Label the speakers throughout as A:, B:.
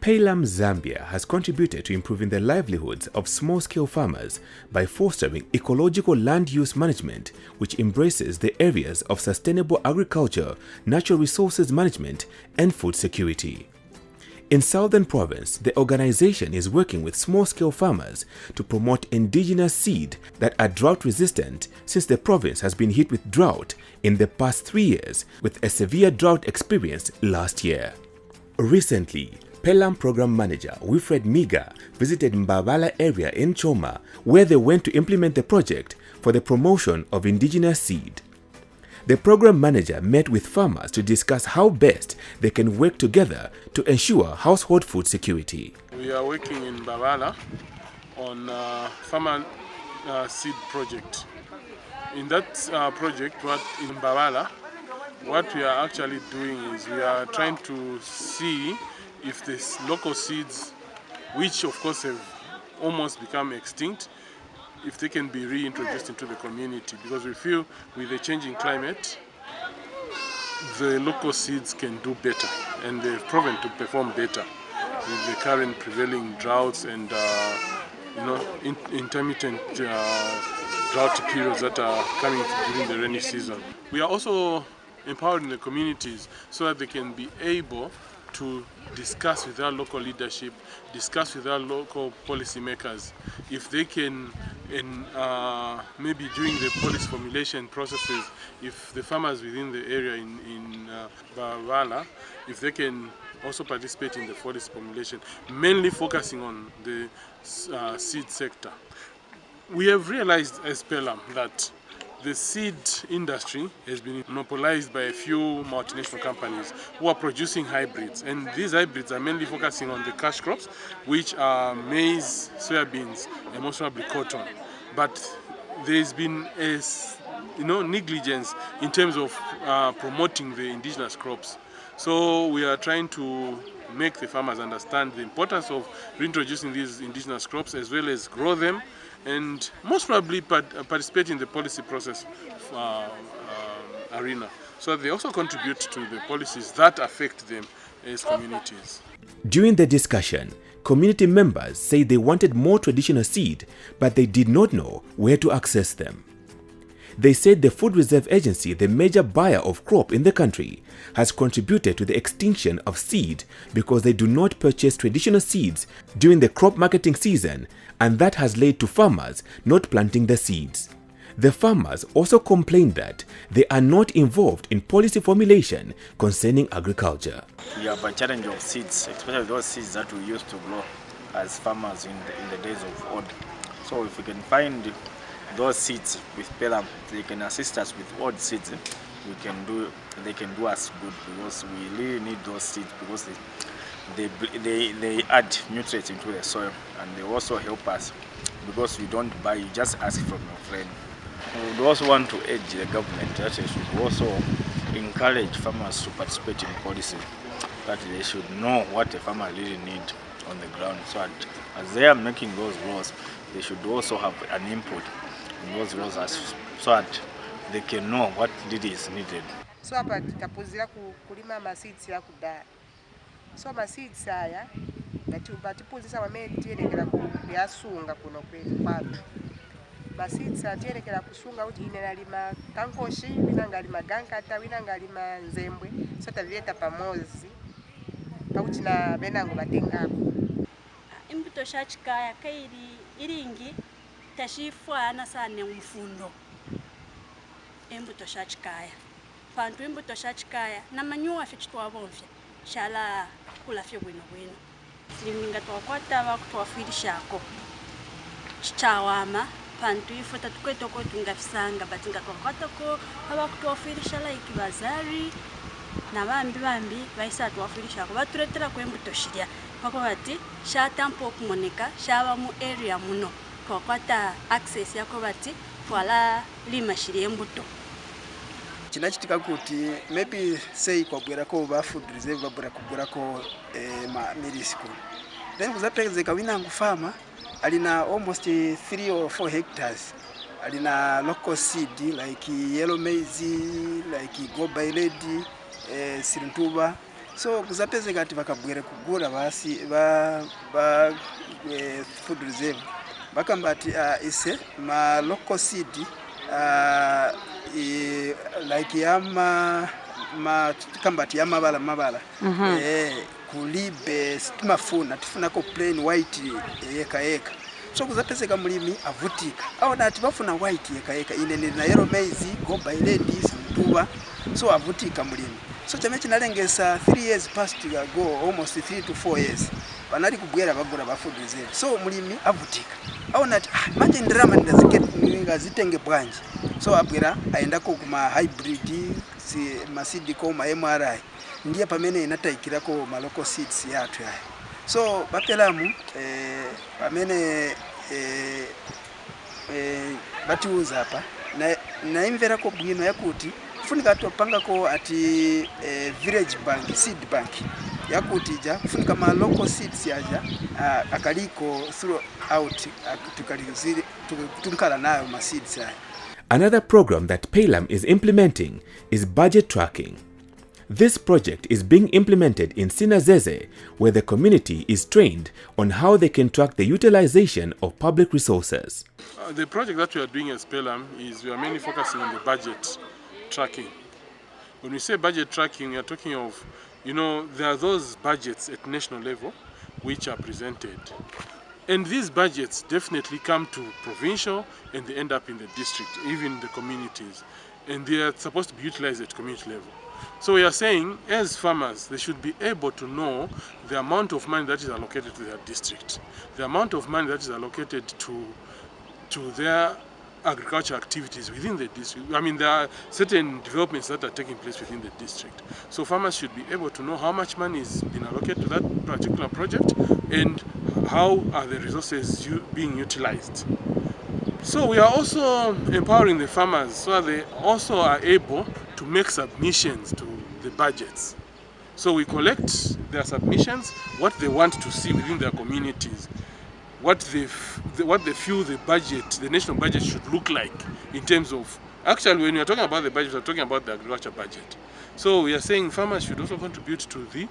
A: Pelum, Zambia has contributed to improving the livelihoods of small-scale farmers by fostering ecological land use management, which embraces the areas of sustainable agriculture, natural resources management, and food security. In Southern Province, the organization is working with small-scale farmers to promote indigenous seed that are drought-resistant since the province has been hit with drought in the past 3 years, with a severe drought experienced last year. Recently, Pelum Program Manager Wilfred Miga visited Mbabala area in Choma, where they went to implement the project for the promotion of indigenous seed. The program manager met with farmers to discuss how best they can work together to ensure household food security.
B: We are working in Mbabala on farmer seed project. In that project, in Mbabala, what we are actually doing is we are trying to see if these local seeds, which of course have almost become extinct, if they can be reintroduced into the community, because we feel with the changing climate, the local seeds can do better, and they've proven to perform better with the current prevailing droughts and intermittent drought periods that are coming during the rainy season. We are also empowering the communities so that they can be able to discuss with our local leadership, discuss with our local policymakers, if they can, maybe during the policy formulation processes, if the farmers within the area in Mbabala, if they can also participate in the policy formulation, mainly focusing on the seed sector. We have realized as Pelum that the seed industry has been monopolized by a few multinational companies who are producing hybrids, and these hybrids are mainly focusing on the cash crops, which are maize, soybeans, and most probably cotton. But there's been a negligence in terms of promoting the indigenous crops. So we are trying to make the farmers understand the importance of reintroducing these indigenous crops, as well as grow them, and most probably participate in the policy process arena, so they also contribute to the policies that affect them as communities.
A: During the discussion, community members say they wanted more traditional seed, but they did not know where to access them. They said the Food Reserve Agency, the major buyer of crop in the country, has contributed to the extinction of seed because they do not purchase traditional seeds during the crop marketing season, and that has led to farmers not planting the seeds. The farmers also complained that they are not involved in policy formulation concerning agriculture.
C: We have a challenge of seeds, especially those seeds that we used to grow as farmers in the days of old. So if we can find those seeds with Pelum, they can assist us with old seeds. They can do us good, because we really need those seeds, because they add nutrients into the soil, and they also help us, because we don't buy, you just ask from your friend. We would also want to urge the government that they should also encourage farmers to participate in policy, that they should know what the farmer really needs on the ground, so that as they are making those laws, they should also have an input in those laws, so that they can know what really is needed.
D: So hapa tutapuzira kulima maseeds ya kudala. So maseeds haya batipuzisa wamene tiyerekera kuyasunga kuno kwatu. Maseeds atiyerekera kusunga kuti ine nalima kankoshi, wina ngalima gankata, wina ngalima nzembwe, so tavieta pamozi pakuti na benango batengako.
E: Imbuto shachikaya kairi iringi tashifwana sana mfundo. Imbuto shachikaya. Pantu imbuto shachikaya na manyuwa fichitwa bonfya. Shala kula fyo bwino. Liminga twakwata bakutwafirishako. Chichawama pantu ifuta tukwetoko tungafisanga batinga twakwata ko abakutwafirisha like bazari na bambi baisa twafirishako baturetera ko imbuto shirya pako bati shatampo kumoneka shaba mu area muno twakwata access yako bati twala lima shirya embuto.
F: Kinachitika kuti maybe say kwabwera ko ba food reserve babura kugura ko mirisiko, then kuzapezeka winangu farmer alina almost 3 or 4 hectares, alina local seed like yellow maize, like go by lady, sirintuba, so kuzapezeka ati vakabwere kugura basi food reserve bakamba ati ise ma local seed like yama kambati yamabala kulibe situmafuna tifunako plain white yeka so kuzapezeka mulimi avutika aona ati bafuna white yeka inene na yellow maize go by ladies mtuba so avutika mulimi so chamechi nalengesa 3 years past ago almost 3 to 4 years banali kubwera bagura ba food reserve so mulimi avutika aona ati manje ndirama ndazitenge bwanji so abwera aenda ko kuma hybrid masidi ko ma MRI ndiye pamene inataikirako ma local seeds yathu yayo so bapelamu pamene batiuza hapa na imvera ko bwino yakuti kufunika topanga ko ati village bank seed bank yakuti ja kufunika ma local seeds yaja akaliko throughout tukaliziri tunkala nayo ma seeds yayo.
A: Another program that Pelum is implementing is budget tracking. This project is being implemented in Sinazeze, where the community is trained on how they can track the utilization of public resources.
B: The project that we are doing as Pelum is we are mainly focusing on the budget tracking. When we say budget tracking, we are talking of, there are those budgets at national level which are presented. And these budgets definitely come to provincial and they end up in the district, even the communities. And they are supposed to be utilized at community level. So we are saying, as farmers, they should be able to know the amount of money that is allocated to their district, the amount of money that is allocated to their agriculture activities within the district. I mean, there are certain developments that are taking place within the district. So farmers should be able to know how much money is being allocated to that particular project and how are the resources being utilized. So we are also empowering the farmers so that they also are able to make submissions to the budgets. So we collect their submissions, what they want to see within their communities, what they feel the budget, the national budget should look like in terms of, actually when we are talking about the budget, we are talking about the agriculture budget. So we are saying farmers should also contribute to the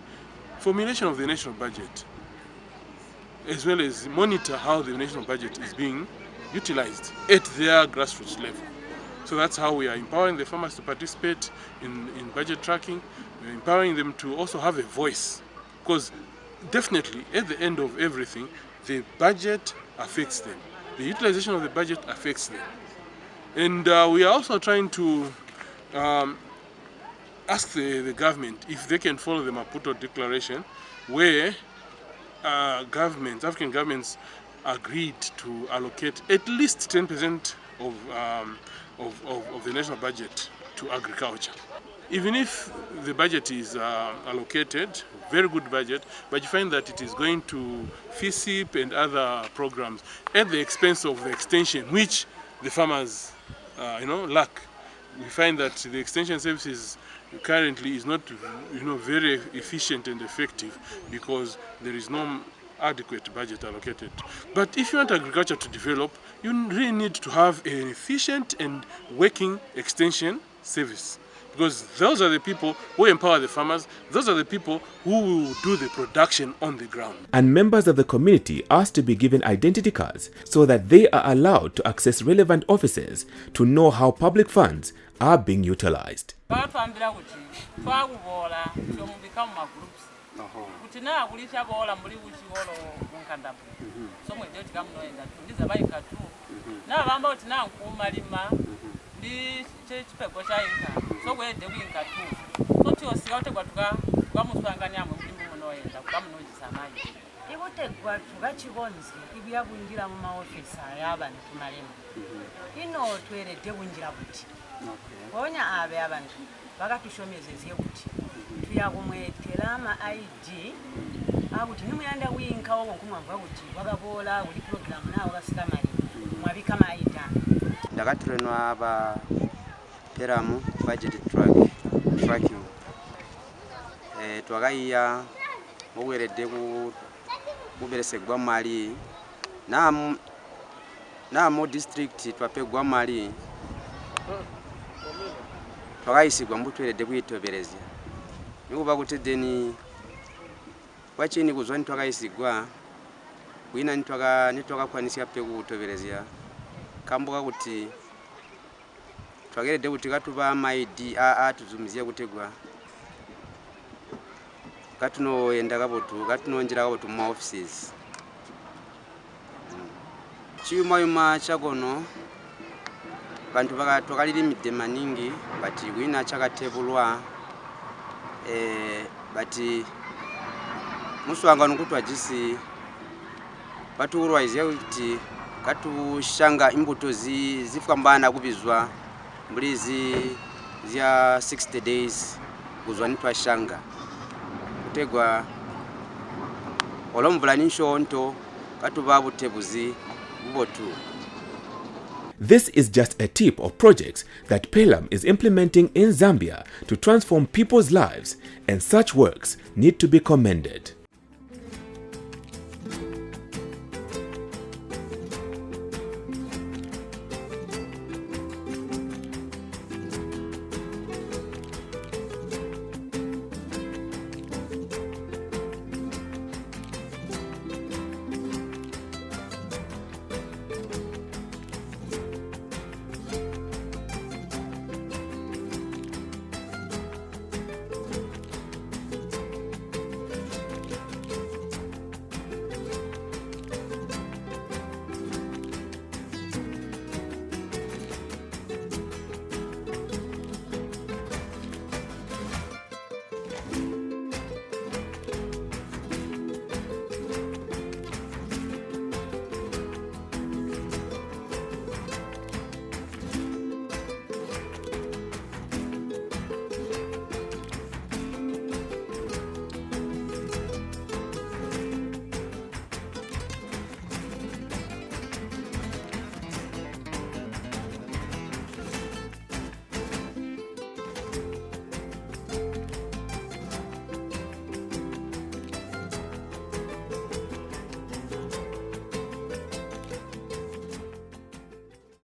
B: formulation of the national budget, as well as monitor how the national budget is being utilized at their grassroots level. So that's how we are empowering the farmers to participate in budget tracking. We're empowering them to also have a voice, because definitely at the end of everything, the budget affects them. The utilization of the budget affects them. And we are also trying to ask the government if they can follow the Maputo Declaration, where African governments agreed to allocate at least 10% of the national budget to agriculture. Even if the budget is allocated, very good budget, but you find that it is going to FISIP and other programs at the expense of the extension, which the farmers lack. We find that the extension services currently is not very efficient and effective because there is no adequate budget allocated. But if you want agriculture to develop, you really need to have an efficient and working extension service, because those are the people who empower the farmers, those are the people who will do the production on the ground.
A: And members of the community asked to be given identity cards so that they are allowed to access relevant offices to know how public funds are being utilized.
G: Ndakatrenwa aba Pelum budget tracking twagaiya muweredde kuberesegwa mali mu district twapegwa mali twagayisigwa mbutweredde kuyitoberezya nikuba kuti then wachini kuzwa nitwakayisigwa wina nitwakakwanisa pe kutoverezera kambuka kuti twagerede kuti katuba maidi tuzumizie kutegwa katunoyenda kabotu katunonjera kabotu mu offices chiyuma chakono bantu bakatwakalirimidde maningi bati wina chakatebulwa bati muswanga nokutwa jisi batuurwaize kuti katushanga imbuto zifukambana kubizwa mbulizi zya 60 days kuzwa nitwashanga kutegwa olomvula ninshonto katuba butebuzi bubotu.
A: This is just a tip of projects that Pelum is implementing in Zambia to transform people's lives, and such works need to be commended.